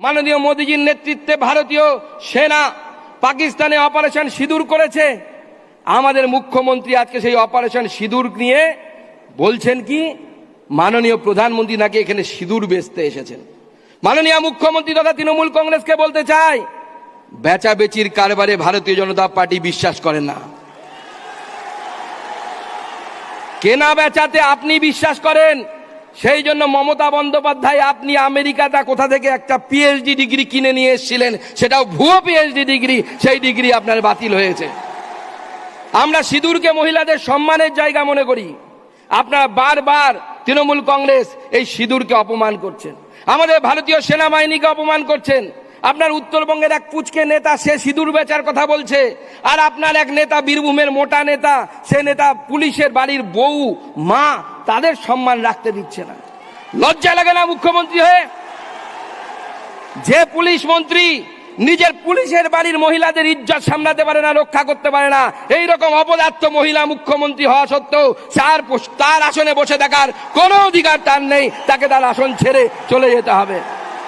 মাননীয় মোদীজির নেতৃত্বে ভারতীয় সেনা পাকিস্তানে অপারেশন সিঁদুর করেছে। আমাদের মুখ্যমন্ত্রী আজকে সেই অপারেশন সিঁদুর নিয়ে বলছেন কি মাননীয় প্রধানমন্ত্রী নাকি এখানে সিঁদুর বেচতে এসেছেন। মাননীয় মুখ্যমন্ত্রী তথা তৃণমূল কংগ্রেসকে বলতে চাই, বেচাবেচির কারবারে ভারতীয় জনতা পার্টি বিশ্বাস করে না। কেনা বেচাতে আপনি বিশ্বাস করেন, সেই জন্য মমতা বন্দ্যোপাধ্যায় আপনি আমেরিকাটা কোথা থেকে একটা পিএইচডি ডিগ্রি কিনে নিয়ে এসেছিলেন, সেটাও ভুয়ো পিএইচডি ডিগ্রি, সেই ডিগ্রি আপনার বাতিল হয়েছে। আমরা সিঁদুরকে মহিলাদের সম্মানের জায়গা মনে করি, আপনারা বারবার তৃণমূল কংগ্রেস এই সিঁদুরকে অপমান করছেন, আমাদের ভারতীয় সেনাবাহিনীকে অপমান করছেন। আপনার উত্তরবঙ্গের এক পুচকে নেতা সে সিঁদুর বেচার কথা বলছে, আর আপনার এক নেতা বীরভূমের মোটা নেতা, সে নেতা পুলিশের বাড়ির বউ মা তাদের সম্মান রাখতে দিচ্ছে না। লজ্জা লাগে না মুখ্যমন্ত্রী হয়ে? যে পুলিশ মন্ত্রী নিজের পুলিশের বাড়ির মহিলাদের ইজ্জত সামলাতে পারে না, রক্ষা করতে পারে না, এইরকম অপদার্থ মহিলা মুখ্যমন্ত্রী হওয়া সত্ত্বেও তার আসনে বসে থাকার কোনো অধিকার তার নেই, তাকে তার আসন ছেড়ে চলে যেতে হবে।